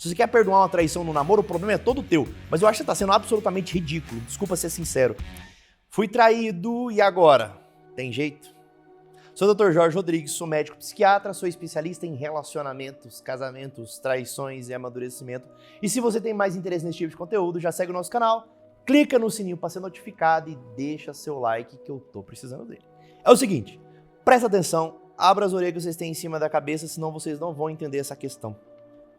Se você quer perdoar uma traição no namoro, o problema é todo teu. Mas eu acho que você tá sendo absolutamente ridículo. Desculpa ser sincero. Fui traído e agora? Tem jeito? Sou o Dr. Jorge Rodrigues, sou médico psiquiatra, sou especialista em relacionamentos, casamentos, traições e amadurecimento. E se você tem mais interesse nesse tipo de conteúdo, já segue o nosso canal, clica no sininho para ser notificado e deixa seu like que eu tô precisando dele. É o seguinte, presta atenção, abra as orelhas que vocês têm em cima da cabeça, senão vocês não vão entender essa questão.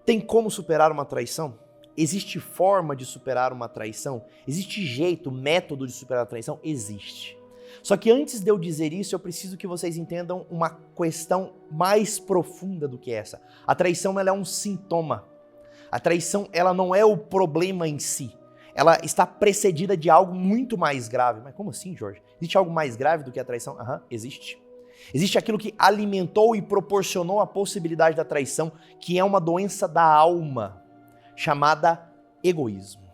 Tem como superar uma traição? Existe forma de superar uma traição? Existe jeito, método de superar a traição? Existe. Só que antes de eu dizer isso, eu preciso que vocês entendam uma questão mais profunda do que essa. A traição, ela é um sintoma. A traição, ela não é o problema em si. Ela está precedida de algo muito mais grave. Mas como assim, Jorge? Existe algo mais grave do que a traição? Existe. Existe aquilo que alimentou e proporcionou a possibilidade da traição, que é uma doença da alma, chamada egoísmo.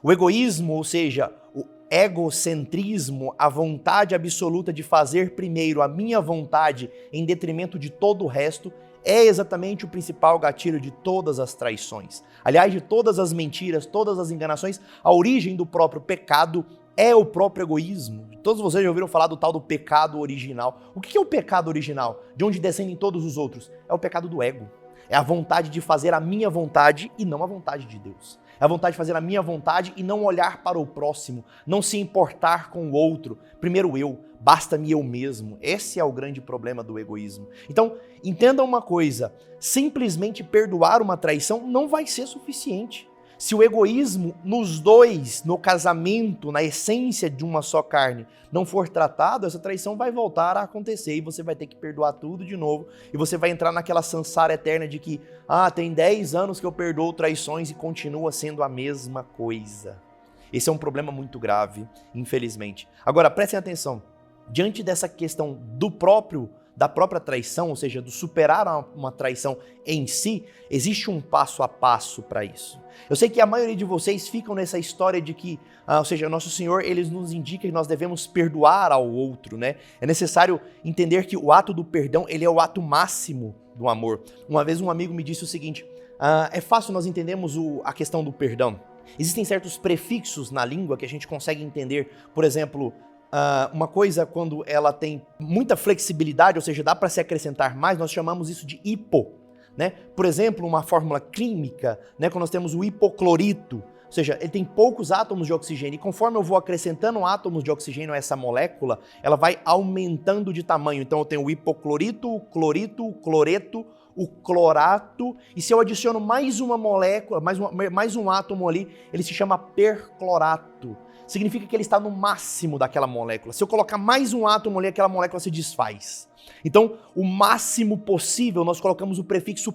O egoísmo, ou seja, o egocentrismo, a vontade absoluta de fazer primeiro a minha vontade em detrimento de todo o resto, é exatamente o principal gatilho de todas as traições. Aliás, de todas as mentiras, todas as enganações, a origem do próprio pecado é o próprio egoísmo. Todos vocês já ouviram falar do tal do pecado original. O que é o pecado original? De onde descendem todos os outros? É o pecado do ego. É a vontade de fazer a minha vontade e não a vontade de Deus. É a vontade de fazer a minha vontade e não olhar para o próximo, não se importar com o outro. Primeiro eu, basta-me eu mesmo. Esse é o grande problema do egoísmo. Então, entenda uma coisa, simplesmente perdoar uma traição não vai ser suficiente. Se o egoísmo nos dois, no casamento, na essência de uma só carne, não for tratado, essa traição vai voltar a acontecer e você vai ter que perdoar tudo de novo e você vai entrar naquela samsara eterna de que, tem 10 anos que eu perdoo traições e continua sendo a mesma coisa. Esse é um problema muito grave, infelizmente. Agora, prestem atenção, diante dessa questão da própria traição, ou seja, do superar uma traição em si, existe um passo a passo para isso. Eu sei que a maioria de vocês ficam nessa história de que, ou seja, Nosso Senhor, ele nos indica que nós devemos perdoar ao outro, né? É necessário entender que o ato do perdão, ele é o ato máximo do amor. Uma vez um amigo me disse o seguinte, é fácil nós entendermos a questão do perdão. Existem certos prefixos na língua que a gente consegue entender, por exemplo, uma coisa quando ela tem muita flexibilidade, ou seja, dá para se acrescentar mais, nós chamamos isso de hipo, né? Por exemplo, uma fórmula química, né? Quando nós temos o hipoclorito, ou seja, ele tem poucos átomos de oxigênio e conforme eu vou acrescentando átomos de oxigênio a essa molécula, ela vai aumentando de tamanho. Então eu tenho o hipoclorito, o clorito, o cloreto, o clorato, e se eu adiciono mais uma molécula, mais um átomo ali, ele se chama perclorato. Significa que ele está no máximo daquela molécula. Se eu colocar mais um átomo ali, aquela molécula se desfaz. Então, o máximo possível, nós colocamos o prefixo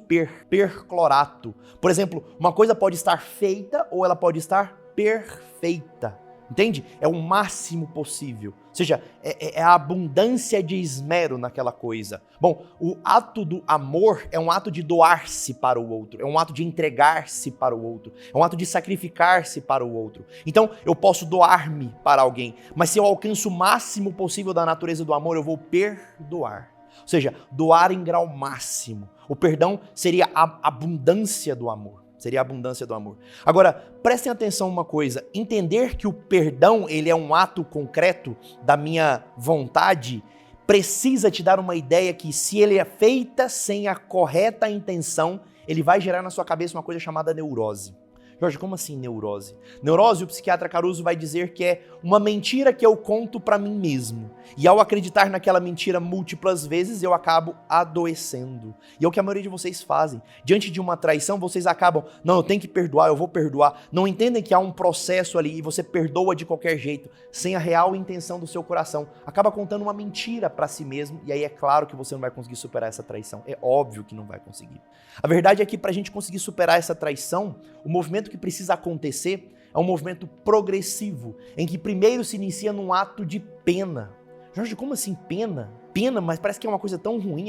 perclorato. Por exemplo, uma coisa pode estar feita ou ela pode estar perfeita. Entende? É o máximo possível. Ou seja, é a abundância de esmero naquela coisa. Bom, o ato do amor é um ato de doar-se para o outro. É um ato de entregar-se para o outro. É um ato de sacrificar-se para o outro. Então, eu posso doar-me para alguém. Mas se eu alcanço o máximo possível da natureza do amor, eu vou perdoar. Ou seja, doar em grau máximo. O perdão seria a abundância do amor. Seria a abundância do amor. Agora, prestem atenção uma coisa, entender que o perdão, ele é um ato concreto da minha vontade, precisa te dar uma ideia que se ele é feita sem a correta intenção, ele vai gerar na sua cabeça uma coisa chamada neurose. Jorge, como assim neurose? Neurose, o psiquiatra Caruso vai dizer que é uma mentira que eu conto para mim mesmo. E ao acreditar naquela mentira múltiplas vezes, eu acabo adoecendo. E é o que a maioria de vocês fazem. Diante de uma traição, vocês acabam, não, eu tenho que perdoar, eu vou perdoar. Não entendem que há um processo ali e você perdoa de qualquer jeito, sem a real intenção do seu coração. Acaba contando uma mentira para si mesmo e aí é claro que você não vai conseguir superar essa traição. É óbvio que não vai conseguir. A verdade é que para a gente conseguir superar essa traição, o movimento que precisa acontecer é um movimento progressivo, em que primeiro se inicia num ato de pena. Jorge, como assim pena? Pena, mas parece que é uma coisa tão ruim.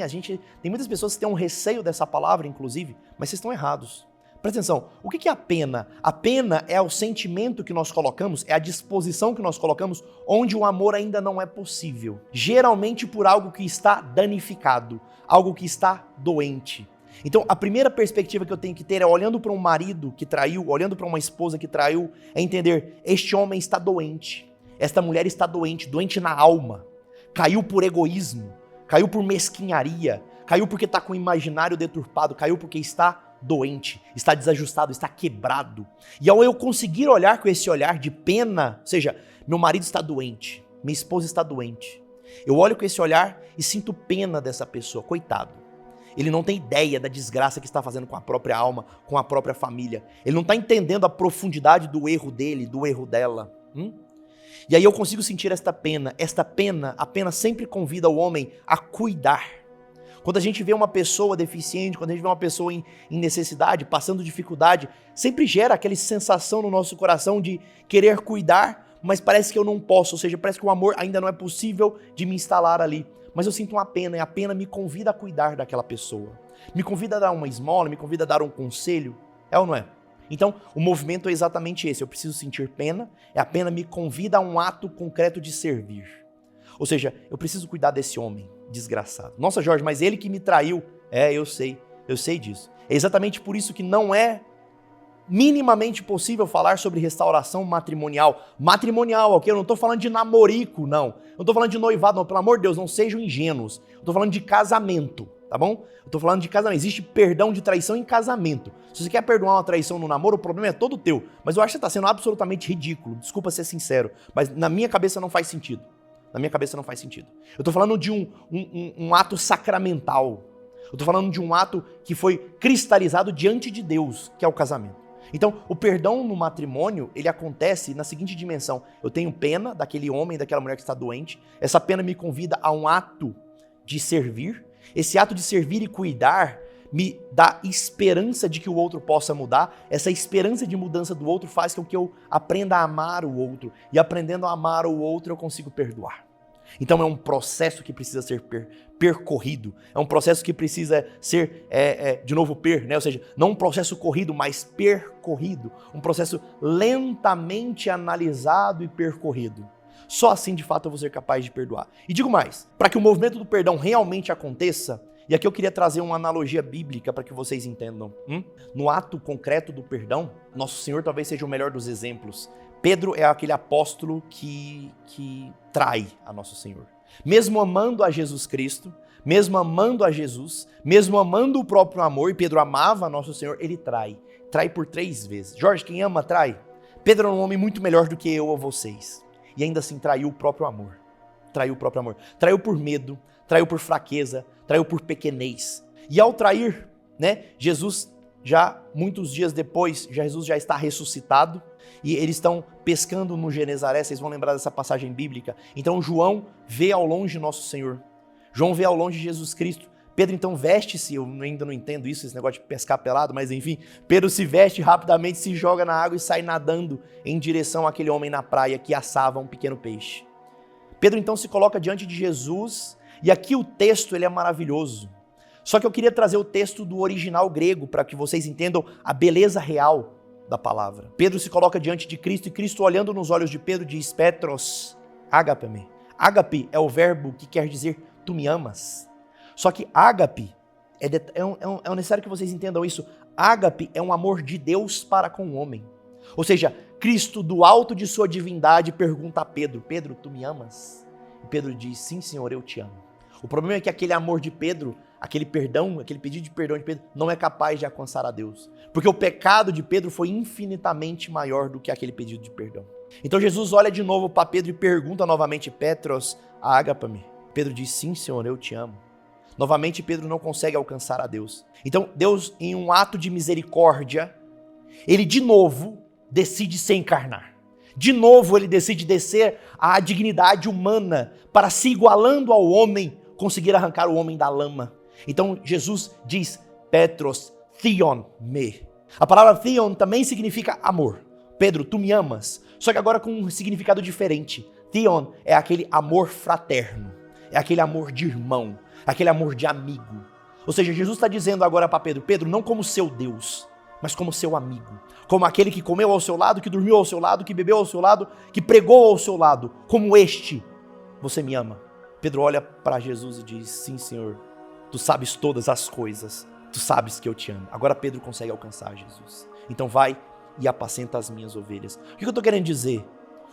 Tem muitas pessoas que têm um receio dessa palavra, inclusive, mas vocês estão errados. Presta atenção, o que é a pena? A pena é o sentimento que nós colocamos, é a disposição que nós colocamos onde o amor ainda não é possível. Geralmente por algo que está danificado, algo que está doente. Então, a primeira perspectiva que eu tenho que ter é, olhando para um marido que traiu, olhando para uma esposa que traiu, é entender, este homem está doente, esta mulher está doente, doente na alma, caiu por egoísmo, caiu por mesquinharia, caiu porque está com o imaginário deturpado, caiu porque está doente, está desajustado, está quebrado. E ao eu conseguir olhar com esse olhar de pena, ou seja, meu marido está doente, minha esposa está doente, eu olho com esse olhar e sinto pena dessa pessoa, coitado. Ele não tem ideia da desgraça que está fazendo com a própria alma, com a própria família. Ele não está entendendo a profundidade do erro dele, do erro dela. E aí eu consigo sentir esta pena. Esta pena, a pena sempre convida o homem a cuidar. Quando a gente vê uma pessoa deficiente, quando a gente vê uma pessoa em necessidade, passando dificuldade, sempre gera aquela sensação no nosso coração de querer cuidar, mas parece que eu não posso. Ou seja, parece que o amor ainda não é possível de me instalar ali. Mas eu sinto uma pena, e a pena me convida a cuidar daquela pessoa. Me convida a dar uma esmola, me convida a dar um conselho. É ou não é? Então, o movimento é exatamente esse. Eu preciso sentir pena, e a pena me convida a um ato concreto de servir. Ou seja, eu preciso cuidar desse homem desgraçado. Nossa, Jorge, mas ele que me traiu. Eu sei disso. É exatamente por isso que não é minimamente possível falar sobre restauração matrimonial. Matrimonial, ok? Eu não estou falando de namorico, não. Eu não estou falando de noivado, não. Pelo amor de Deus, não sejam ingênuos. Eu estou falando de casamento, tá bom? Eu estou falando de casamento. Existe perdão de traição em casamento. Se você quer perdoar uma traição no namoro, o problema é todo teu. Mas eu acho que você está sendo absolutamente ridículo. Desculpa ser sincero, mas na minha cabeça não faz sentido. Na minha cabeça não faz sentido. Eu estou falando de um ato sacramental. Eu estou falando de um ato que foi cristalizado diante de Deus, que é o casamento. Então, o perdão no matrimônio, ele acontece na seguinte dimensão. Eu tenho pena daquele homem, daquela mulher que está doente. Essa pena me convida a um ato de servir. Esse ato de servir e cuidar me dá esperança de que o outro possa mudar. Essa esperança de mudança do outro faz com que eu aprenda a amar o outro. E aprendendo a amar o outro, eu consigo perdoar. Então é um processo que precisa ser percorrido, é um processo que precisa ser, né? Ou seja, não um processo corrido, mas percorrido, um processo lentamente analisado e percorrido. Só assim, de fato, eu vou ser capaz de perdoar. E digo mais, para que o movimento do perdão realmente aconteça, e aqui eu queria trazer uma analogia bíblica para que vocês entendam. No ato concreto do perdão, nosso Senhor talvez seja o melhor dos exemplos. Pedro é aquele apóstolo que trai a nosso Senhor. Mesmo amando a Jesus Cristo, mesmo amando a Jesus, mesmo amando o próprio amor, e Pedro amava a nosso Senhor, ele trai. Trai por 3 vezes. Jorge, quem ama, trai. Pedro é um homem muito melhor do que eu ou vocês. E ainda assim traiu o próprio amor. Traiu o próprio amor. Traiu por medo, traiu por fraqueza, traiu por pequenez. E ao trair, né, Jesus, já muitos dias depois, Jesus já está ressuscitado, e eles estão pescando no Genezaré, vocês vão lembrar dessa passagem bíblica. Então João vê ao longe nosso Senhor. João vê ao longe Jesus Cristo. Pedro então veste-se, eu ainda não entendo isso, esse negócio de pescar pelado, mas enfim, Pedro se veste rapidamente, se joga na água e sai nadando em direção àquele homem na praia que assava um pequeno peixe. Pedro então se coloca diante de Jesus, e aqui o texto ele é maravilhoso. Só que eu queria trazer o texto do original grego para que vocês entendam a beleza real da palavra. Pedro se coloca diante de Cristo, e Cristo, olhando nos olhos de Pedro, diz: Petros, ágape-me. Ágape é o verbo que quer dizer tu me amas. Só que ágape, é necessário que vocês entendam isso, ágape é um amor de Deus para com o homem. Ou seja, Cristo, do alto de sua divindade, pergunta a Pedro: Pedro, tu me amas? E Pedro diz: sim, Senhor, eu te amo. O problema é que aquele amor de Pedro, aquele perdão, aquele pedido de perdão de Pedro, não é capaz de alcançar a Deus. Porque o pecado de Pedro foi infinitamente maior do que aquele pedido de perdão. Então Jesus olha de novo para Pedro e pergunta novamente: Petros, ágape-me. Pedro diz: sim, Senhor, eu te amo. Novamente Pedro não consegue alcançar a Deus. Então Deus, em um ato de misericórdia, ele de novo decide se encarnar. De novo ele decide descer à dignidade humana para, se igualando ao homem, conseguir arrancar o homem da lama. Então Jesus diz: Petros, theon me. A palavra theon também significa amor. Pedro, tu me amas. Só que agora com um significado diferente. Theon é aquele amor fraterno. É aquele amor de irmão. Aquele amor de amigo. Ou seja, Jesus está dizendo agora para Pedro: Pedro, não como seu Deus, mas como seu amigo. Como aquele que comeu ao seu lado, que dormiu ao seu lado, que bebeu ao seu lado, que pregou ao seu lado. Como este, você me ama. Pedro olha para Jesus e diz: sim, Senhor, tu sabes todas as coisas. Tu sabes que eu te amo. Agora Pedro consegue alcançar Jesus. Então vai e apacenta as minhas ovelhas. O que eu tô querendo dizer?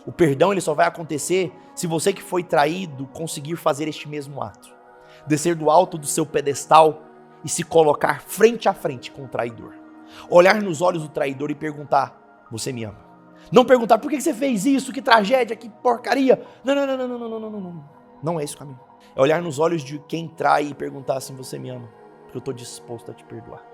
O perdão ele só vai acontecer se você que foi traído conseguir fazer este mesmo ato. Descer do alto do seu pedestal e se colocar frente a frente com o traidor. Olhar nos olhos do traidor e perguntar, você me ama? Não perguntar, por que você fez isso? Que tragédia, que porcaria. Não. Não é esse o caminho. É olhar nos olhos de quem trai e perguntar assim, você me ama? Porque eu estou disposto a te perdoar.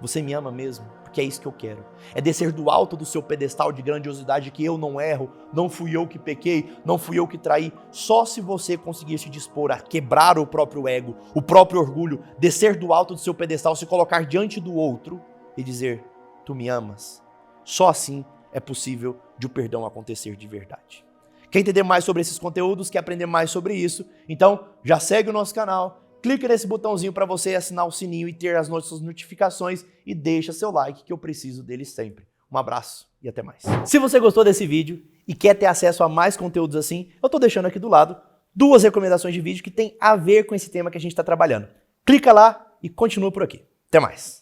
Você me ama mesmo? Porque é isso que eu quero. É descer do alto do seu pedestal de grandiosidade que eu não erro, não fui eu que pequei, não fui eu que traí. Só se você conseguir se dispor a quebrar o próprio ego, o próprio orgulho, descer do alto do seu pedestal, se colocar diante do outro e dizer, tu me amas. Só assim é possível de o perdão acontecer de verdade. Quer entender mais sobre esses conteúdos, quer aprender mais sobre isso? Então já segue o nosso canal. Clica nesse botãozinho para você assinar o sininho e ter as nossas notificações e deixa seu like que eu preciso dele sempre. Um abraço e até mais. Se você gostou desse vídeo e quer ter acesso a mais conteúdos assim, eu estou deixando aqui do lado 2 recomendações de vídeo que tem a ver com esse tema que a gente está trabalhando. Clica lá e continua por aqui. Até mais.